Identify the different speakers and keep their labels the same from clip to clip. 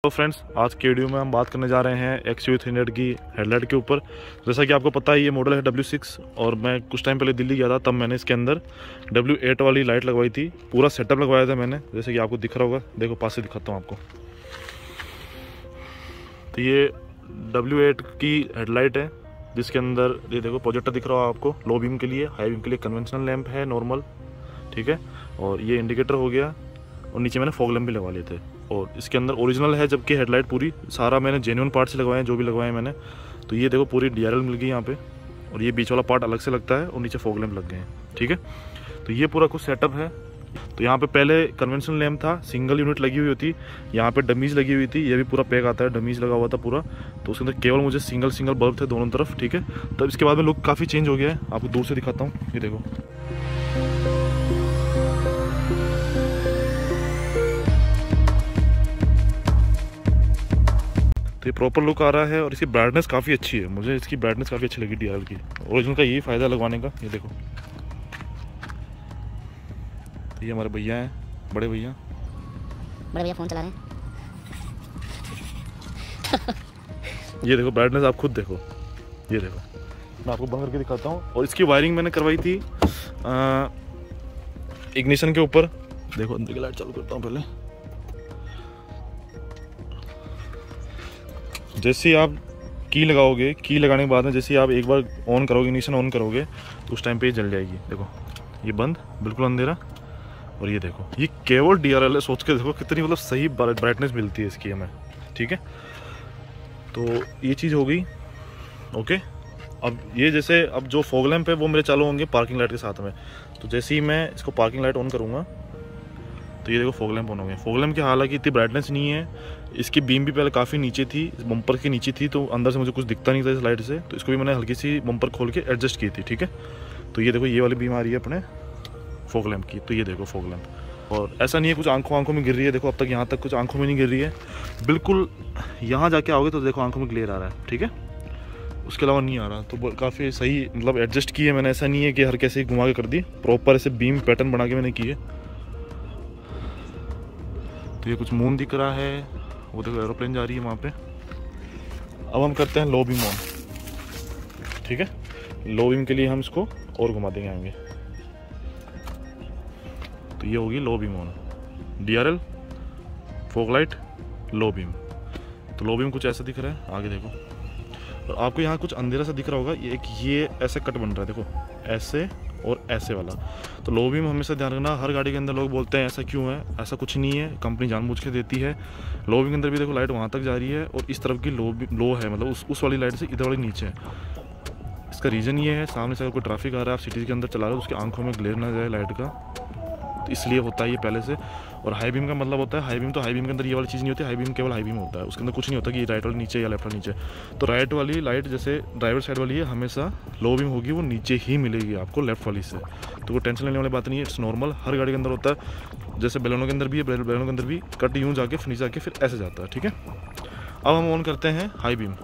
Speaker 1: तो फ्रेंड्स, आज के वीडियो में हम बात करने जा रहे हैं XUV300 की हेडलाइट के ऊपर। जैसा कि आपको पता है ये मॉडल है W6 और मैं कुछ टाइम पहले दिल्ली गया था, तब मैंने इसके अंदर W8 वाली लाइट लगवाई थी। पूरा सेटअप लगवाया था मैंने, जैसे कि आपको दिख रहा होगा। देखो पास से दिखाता हूँ आपको। तो ये W8 की हेडलाइट है, जिसके अंदर ये देखो प्रोजेक्टर दिख रहा होगा आपको। लो बीम के लिए, हाई बीम के लिए कन्वेंशनल लैंप है नॉर्मल, ठीक है। और ये इंडिकेटर हो गया, और नीचे मैंने फॉग लैंप भी लगवा लिए थे। और इसके अंदर ओरिजिनल है, जबकि हेडलाइट पूरी सारा मैंने जेन्युइन पार्ट से लगवाए हैं, जो भी लगवाए हैं मैंने। तो ये देखो पूरी DRL मिल गई यहाँ पे, और ये बीच वाला पार्ट अलग से लगता है, और नीचे फॉग लैंप लग गए हैं, ठीक है। तो ये पूरा कुछ सेटअप है। तो यहाँ पे पहले कन्वेंशनल लैंप था, सिंगल यूनिट लगी हुई होती, यहाँ पे डमीज लगी हुई थी। ये भी पूरा पैक आता है, डमीज लगा हुआ था पूरा। तो उसके अंदर केवल मुझे सिंगल बल्ब थे दोनों तरफ, ठीक है। तब इसके बाद में लुक काफ़ी चेंज हो गया है। आपको दूर से दिखाता हूँ, ये देखो। तो ये प्रॉपर लुक आ रहा है, और इसकी ब्राइटनेस काफ़ी अच्छी है। मुझे इसकी ब्राइटनेस काफ़ी अच्छी लगी DRL की। ओरिजिनल का यही फ़ायदा लगवाने का। ये देखो, ये हमारे भैया हैं, बड़े भैया
Speaker 2: फ़ोन चला रहे हैं।
Speaker 1: ये देखो ब्राइटनेस, आप खुद देखो। ये देखो, मैं आपको बंद करके दिखाता हूँ। और इसकी वायरिंग मैंने करवाई थी इग्निशन के ऊपर। देखो अंदर की लाइट चालू करता हूँ पहले। जैसे ही आप की लगाओगे, की लगाने के बाद में जैसे ही आप एक बार ऑन करोगे, इग्निशन ऑन करोगे, तो उस टाइम पे ये जल जाएगी। देखो ये बंद, बिल्कुल अंधेरा। और ये देखो, ये केवल DRL है। सोच के देखो कितनी मतलब सही ब्राइटनेस मिलती है इसकी हमें, ठीक है। तो ये चीज़ हो गई, ओके। अब ये जैसे अब जो फॉग लैंप है वो मेरे चालू होंगे पार्किंग लाइट के साथ में। तो जैसे ही मैं इसको पार्किंग लाइट ऑन करूँगा, तो ये देखो फॉग लैंप ऑन हो गए। फॉग लैंप की हालांकि इतनी ब्राइटनेस नहीं है, इसकी बीम भी पहले काफ़ी नीचे थी, बम्पर के नीचे थी, तो अंदर से मुझे कुछ दिखता नहीं था इस लाइट से। तो इसको भी मैंने हल्की सी बम्पर खोल के एडजस्ट की थी, ठीक है। तो ये देखो, ये वाली बीम आ रही है अपने फॉग लैंप की। तो ये देखो फॉग लैंप, और ऐसा नहीं है कुछ आंखों में गिर रही है। देखो अब तक यहाँ तक कुछ आंखों में नहीं गिर रही है, बिल्कुल। यहाँ जाके आओगे तो देखो आंखों में क्लियर आ रहा है, ठीक है। उसके अलावा नहीं आ रहा। तो काफ़ी सही मतलब एडजस्ट की है मैंने। ऐसा नहीं है कि हर कैसे घुमा के कर दी, प्रॉपर ऐसे बीम पैटर्न बना के मैंने की है। तो ये कुछ मून दिख रहा है, वो देखो एरोप्लेन जा रही है वहाँ पे। अब हम करते हैं लो बीम ऑन, ठीक है। लो बीम के लिए हम इसको और घुमा देंगे आगे। तो ये होगी low beam on, DRL, fog light, low beam. तो लो बीम कुछ ऐसा दिख रहा है, आगे देखो। और आपको यहाँ कुछ अंधेरा सा दिख रहा होगा, ये ऐसे कट बन रहा है, देखो ऐसे और ऐसे वाला। तो लो बीम हमेशा ध्यान रखना। हर गाड़ी के अंदर लोग बोलते हैं ऐसा क्यों है, ऐसा कुछ नहीं है, कंपनी जानबूझ के देती है। लो बीम के अंदर भी देखो लाइट वहाँ तक जा रही है, और इस तरफ की लो है, मतलब उस वाली लाइट से इधर वाली नीचे है। इसका रीज़न ये है, सामने से अगर कोई ट्रैफिक आ रहा है, आप सिटी के अंदर चला रहे हो, उसकी आंखों में ग्लेयर ना जाए लाइट का, तो इसलिए होता है ये पहले से। और हाई बीम का मतलब होता है, हाई बीम तो हाई बीम के अंदर ये वाली चीज़ नहीं होती। हाई बीम केवल हाई बीम होता है, उसके अंदर कुछ नहीं होता कि राइट वाली नीचे या लेफ्ट वाली नीचे। तो राइट वाली लाइट जैसे ड्राइवर साइड वाली है, हमेशा लो बीम होगी, वो नीचे ही मिलेगी आपको लेफ्ट वाली से। तो वो टेंशन लेने वाली बात नहीं है, इट्स नॉर्मल, हर गाड़ी के अंदर होता है। जैसे बेलोनो के अंदर भी है, बेलोनो के अंदर भी कट यूँ जाके फिर नीचे आके फिर ऐसे जाता है, ठीक है। अब हम ऑन करते हैं हाई बीम।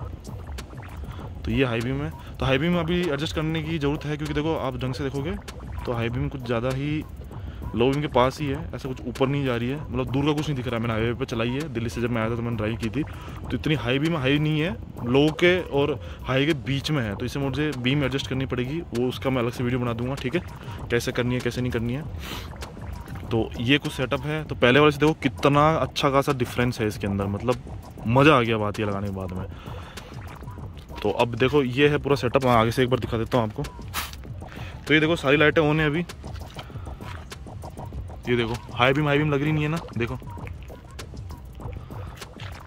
Speaker 1: तो ये हाई बीम है। तो हाई बीम अभी एडजस्ट करने की ज़रूरत है, क्योंकि देखो आप ढंग से देखोगे तो हाई बीम कुछ ज़्यादा ही लो बीम के पास ही है, ऐसा कुछ ऊपर नहीं जा रही है, मतलब दूर का कुछ नहीं दिख रहा है। मैंने हाईवे पे चलाई है दिल्ली से, जब मैं आया था तो मैंने ड्राइव की थी। तो इतनी हाई बीम हाई नहीं है, लो के और हाई के बीच में है। तो इसे मुझे बीम एडजस्ट करनी पड़ेगी, वो उसका मैं अलग से वीडियो बना दूंगा, ठीक है, कैसे करनी है कैसे नहीं करनी है। तो ये कुछ सेटअप है। तो पहले वाले से देखो कितना अच्छा खासा डिफरेंस है इसके अंदर, मतलब मज़ा आ गया बात ये लगाने के बाद में। तो अब देखो ये है पूरा सेटअप, मैं आगे से एक बार दिखा देता हूँ आपको। तो ये देखो सारी लाइटें ऑन है अभी। ये देखो हाई बीम लग रही नहीं है ना, देखो।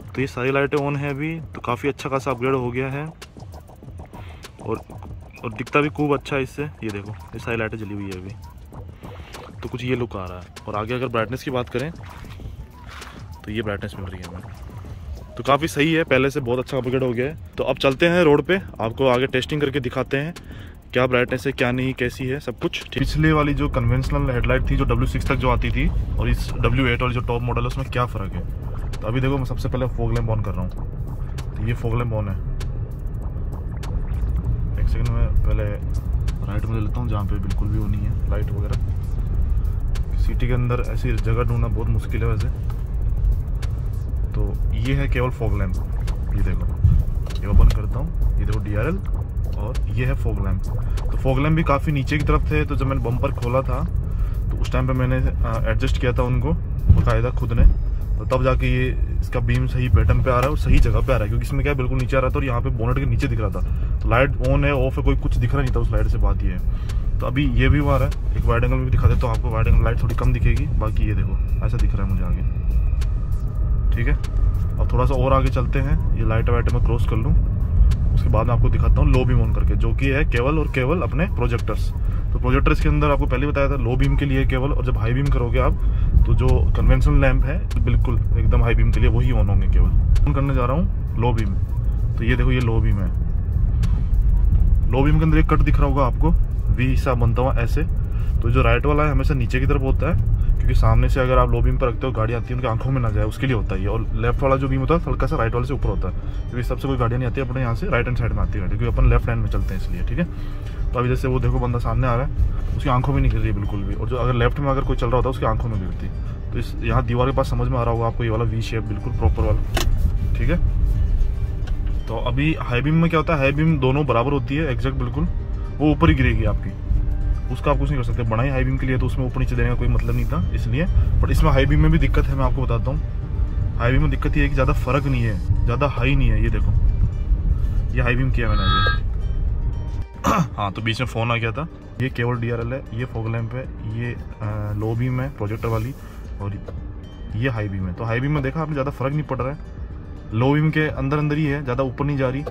Speaker 1: तो ये सारी लाइटें ऑन है अभी। तो काफ़ी अच्छा खासा अपग्रेड हो गया है, और दिखता भी खूब अच्छा है इससे। ये देखो ये सारी लाइटें जली हुई है अभी। तो कुछ ये लुक आ रहा है। और आगे अगर ब्राइटनेस की बात करें, तो ये ब्राइटनेस मिल रही है हमें। तो काफ़ी सही है, पहले से बहुत अच्छा अपग्रेड हो गया है। तो अब चलते हैं रोड पे, आपको आगे टेस्टिंग करके दिखाते हैं क्या ब्राइटनेस है, क्या नहीं, कैसी है, सब कुछ। पिछले वाली जो कन्वेंशनल हेडलाइट थी, जो W6 तक जो आती थी, और इस W8 वाली जो टॉप मॉडल है, उसमें क्या फ़र्क है। तो अभी देखो मैं सबसे पहले फॉग लैंप ऑन कर रहा हूँ। तो ये फॉग लैंप ऑन है। एक सेकंड में पहले राइट में ले लेता हूँ, जहाँ पे बिल्कुल भी वो नहीं है लाइट वगैरह। सिटी के अंदर ऐसी जगह ढूंढना बहुत मुश्किल है वैसे। तो ये है केवल फॉग लैंप, ये देखो, ये ओपन करता हूँ, ये देखो DRL, और ये है फॉग लैंप। तो फॉग लैंप भी काफ़ी नीचे की तरफ थे, तो जब मैंने बम्पर खोला था तो उस टाइम पे मैंने एडजस्ट किया था उनको बाकायदा खुद ने, तो तब जाके ये इसका बीम सही पैटर्न पे आ रहा है और सही जगह पे आ रहा है, क्योंकि इसमें क्या बिल्कुल नीचे आ रहा था और यहाँ पे बोनेट के नीचे दिख रहा था, तो लाइट ऑन है ऑफ है कोई कुछ दिख रहा नहीं था उस लाइट से, बात ये है। तो अभी ये भी आ रहा है, एक वाइड एंगल में भी दिखा देता हूँ आपको, वाइड एंगल लाइट थोड़ी कम दिखेगी, बाकी ये देखो ऐसा दिख रहा है मुझे आगे, ठीक है। अब थोड़ा सा और आगे चलते हैं, ये लाइट वाइट में क्रॉस कर लूँ, उसके बाद मैं आपको दिखाता हूँ लो बीम ऑन करके, जो कि है केवल और केवल अपने प्रोजेक्टर्स। तो प्रोजेक्टर्स के अंदर आपको पहले बताया था लो बीम के लिए केवल, और जब हाई बीम करोगे आप तो जो कन्वेंशनल लैंप है बिल्कुल एकदम हाई बीम के लिए वही ऑन होंगे केवल। ऑन करने जा रहा हूँ लो बीम, तो ये देखो ये लो बीम है। लो बीम के अंदर एक कट दिख रहा होगा आपको, वी हिस्सा बनता हुआ ऐसे, तो जो राइट वाला है हमेशा नीचे की तरफ होता है, क्योंकि सामने से अगर आप लो बीम पर रखते हो गाड़ी आती है उनकी आंखों में ना जाए उसके लिए होता है, और लेफ्ट वाला जो बीम होता है हल्का सा राइट वाले से ऊपर होता है, क्योंकि सबसे कोई गाड़ियाँ नहीं आती है अपने यहाँ से राइट हैंड साइड में आती है, क्योंकि अपन लेफ्ट हैंड में चलते हैं इसलिए, ठीक है। तो अभी जैसे वो देखो बंदा सामने आ रहा है, उसकी आंखों में नहीं गिर रही है बिल्कुल भी, और जो अगर लेफ्ट में अगर कोई चल रहा होता है उसकी आंखों में गिरती। तो इस यहाँ दीवार के पास समझ में आ रहा होगा आपको, ये वाला वी शेप बिल्कुल प्रॉपर वाला, ठीक है। तो अभी हाई बीम में क्या होता है, हाई बीम दोनों बराबर होती है एग्जैक्ट बिल्कुल, वो ऊपर ही गिरेगी आपकी, उसका आप कुछ नहीं कर सकते। बड़ा ही हाई बीम के लिए तो उसमें ऊपर नीचे देने का कोई मतलब नहीं था इसलिए, बट इसमें हाई बीम में भी दिक्कत है, मैं आपको बताता हूँ। हाई बीम में दिक्कत ये है कि ज़्यादा फर्क नहीं है, ज़्यादा हाई नहीं है, ये देखो ये हाई बीम किया मैंने ये हाँ, तो बीच में फ़ोन आ गया था। ये केवल DRL है, ये फॉग लैंप है, ये लो बीम है प्रोजेक्टर वाली, और ये हाई बीम है। तो हाई बीम में देखा आपने ज़्यादा फर्क नहीं पड़ रहा है, लो बीम के अंदर अंदर ही है, ज़्यादा ऊपर नहीं जा रही,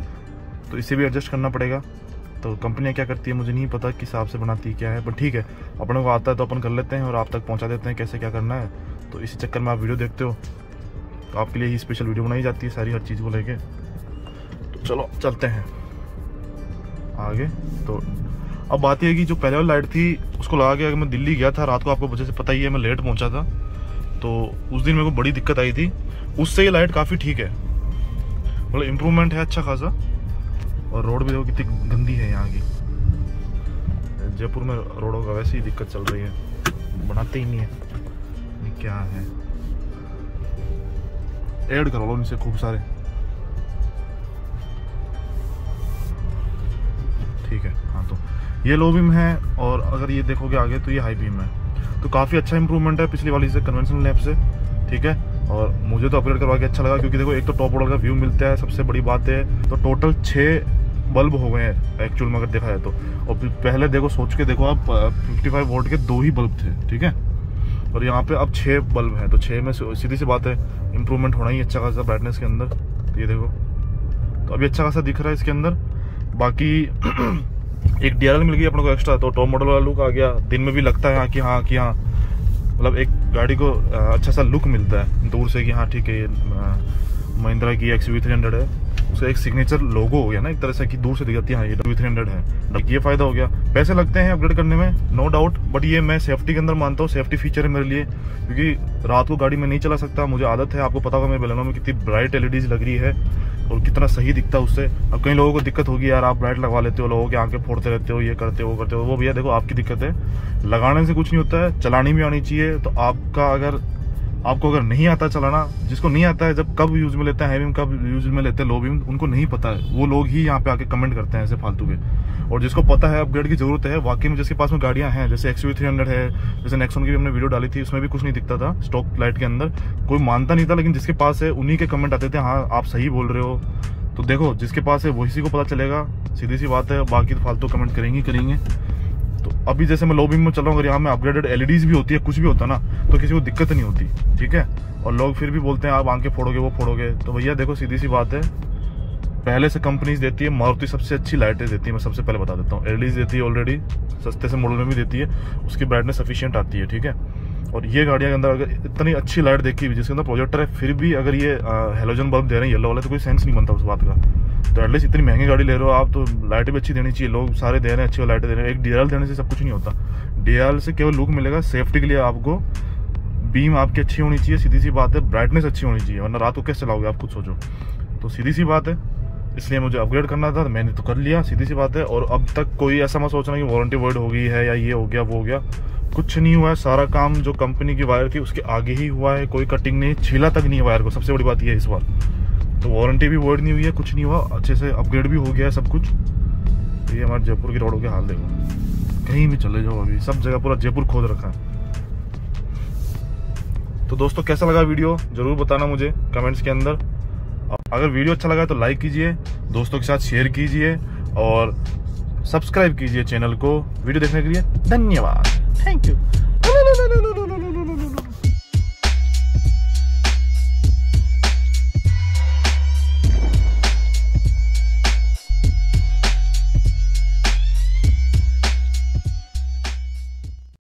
Speaker 1: तो इसे भी एडजस्ट करना पड़ेगा। तो कंपनियाँ क्या करती है मुझे नहीं पता किस हिसाब से बनाती है क्या है, पर ठीक है अपने को आता है तो अपन कर लेते हैं और आप तक पहुँचा देते हैं कैसे क्या करना है। तो इसी चक्कर में आप वीडियो देखते हो, तो आपके लिए ही स्पेशल वीडियो बनाई जाती है सारी हर चीज़ को लेके। तो चलो चलते हैं आगे। तो अब बात यह है कि जो पहले वाली लाइट थी उसको लगा के, अगर मैं दिल्ली गया था रात को, आपको वजह से पता ही है मैं लेट पहुंचा था, तो उस दिन मेरे को बड़ी दिक्कत आई थी। उससे ये लाइट काफ़ी ठीक है, मतलब इम्प्रूवमेंट है अच्छा खासा। और रोड भी देखो कितनी गंदी है यहाँ की, जयपुर में रोडों का वैसे ही दिक्कत चल रही है, बनाते ही नहीं है, ये क्या है, ऐड करो लो इनसे खूब सारे, ठीक है। हाँ, तो ये लो बीम है, और अगर ये देखोगे आगे तो ये हाई बीम है, तो काफ़ी अच्छा इंप्रूवमेंट है पिछली वाली से, कन्वेंशनल लैंप से, ठीक है। और मुझे तो अपग्रेड करवा के अच्छा लगा, क्योंकि देखो एक तो टॉप मॉडल का व्यू मिलता है, सबसे बड़ी बात है। तो टोटल 6 बल्ब हो गए हैं एक्चुअल में अगर देखा जाए तो, और पहले देखो सोच के देखो आप 55 वोल्ट के 2 ही बल्ब थे, ठीक है, और यहाँ पे अब 6 बल्ब हैं, तो 6 में सीधी सी बात है इंप्रूवमेंट होना ही अच्छा खासा ब्राइटनेस के अंदर। तो ये देखो, तो अभी अच्छा खासा दिख रहा है इसके अंदर। बाकी एक DRL मिल गई अपने को एक्स्ट्रा, तो टॉप मॉडल वाला लुक आ गया, दिन में भी लगता है कि हाँ मतलब एक गाड़ी को अच्छा सा लुक मिलता है दूर से कि हाँ ठीक है ये महिंद्रा की XUV300 है, उसका एक सिग्नेचर लोगो हो गया ना एक तरह से, कि दूर से दिख जाती है हाँ ये XUV300 है। ये फायदा हो गया, पैसे लगते हैं अपग्रेड करने में नो डाउट, बट ये मैं सेफ्टी के अंदर मानता हूँ, सेफ्टी फीचर है मेरे लिए, क्योंकि रात को गाड़ी में नहीं चला सकता, मुझे आदत है, आपको पता होगा मेरे बलेनो में कितनी ब्राइट LEDs लग रही है और कितना सही दिखता है उससे। अब कई लोगों को दिक्कत होगी यार आप ब्राइट लगवा लेते हो, लोगों की आंखें फोड़ते रहते हो, ये करते हो वो करते हो, वो भैया देखो आपकी दिक्कत है, लगाने से कुछ नहीं होता है, चलानी भी आनी चाहिए। तो आपको अगर नहीं आता चलाना, जिसको नहीं आता है जब कब यूज में लेते हैं हाई बीम कब यूज में लेते हैं लो बीम, उनको नहीं पता है, वो लोग ही यहाँ पे आके कमेंट करते हैं ऐसे फालतू के। और जिसको पता है अपग्रेड की जरूरत है वाकई में, जिसके पास में गाड़ियां हैं, जैसे XUV300 है, जैसे नेक्सॉन की भी हमने वीडियो डाली थी, उसमें भी कुछ नहीं दिखता था स्टॉक लाइट के अंदर, कोई मानता नहीं था, लेकिन जिसके पास है उन्हीं के कमेंट आते थे, हाँ आप सही बोल रहे हो। तो देखो जिसके पास है वही को पता चलेगा, सीधी सी बात है, बाकी तो फालतू कमेंट करेंगे। तो अभी जैसे मैं लो बीम में चल रहा हूँ, अगर यहाँ में अपग्रेडेड LEDs भी होती है, कुछ भी होता ना, तो किसी को दिक्कत नहीं होती, ठीक है। और लोग फिर भी बोलते हैं आप आंखें फोड़ोगे वो फोड़ोगे, तो भैया देखो सीधी सी बात है, पहले से कंपनीज देती है, मारुति सबसे अच्छी लाइटें देती है, मैं सबसे पहले बता देता हूँ, LEDs देती है ऑलरेडी, सस्ते से मॉडल में भी देती है, उसकी ब्राइटनेस सफिशिएंट आती है, ठीक है। और ये गाड़ियाँ के अंदर अगर इतनी अच्छी लाइट देखी हुई जिसके अंदर प्रोजेक्टर है, फिर भी अगर ये हेलोजन बल्ब दे रहे हैं येलो वाले, तो कोई सेंस नहीं बनता उस बात का। तो एटलीस्ट इतनी महंगी गाड़ी ले रहे हो आप, तो लाइटें भी अच्छी देनी चाहिए, लोग सारे दे रहे हैं अच्छी लाइटें दे रहे हैं। एक DRL देने से सब कुछ नहीं होता, DRL से केवल लुक मिलेगा, सेफ्टी के लिए आपको बीम आपकी अच्छी होनी चाहिए, सीधी सी बात है, ब्राइटनेस अच्छी होनी चाहिए, वरना रात को कैसे चलाओगे आप खुद सोचो। तो सीधी सी बात है, इसलिए मुझे अपग्रेड करना था, मैंने तो कर लिया, सीधी सी बात है। और अब तक कोई ऐसा मत सोचना कि वारंटी वॉइड हो गई है या ये हो गया वो हो गया, कुछ नहीं हुआ है, सारा काम जो कंपनी की वायर थी उसके आगे ही हुआ है, कोई कटिंग नहीं, छीला तक नहीं है वायर को, सबसे बड़ी बात यह है इस बार। तो वारंटी भी वर्ड नहीं हुई है, कुछ नहीं हुआ, अच्छे से अपग्रेड भी हो गया है सब कुछ। तो ये हमारे जयपुर की रोडों के हाल देखो, कहीं भी चले जाओ अभी सब जगह पूरा जयपुर खोद रखा है। तो दोस्तों कैसा लगा वीडियो जरूर बताना मुझे कमेंट्स के अंदर। अगर वीडियो अच्छा लगा तो लाइक कीजिए, दोस्तों के साथ शेयर कीजिए और सब्सक्राइब कीजिए चैनल को। वीडियो देखने के लिए धन्यवाद, थैंक यू।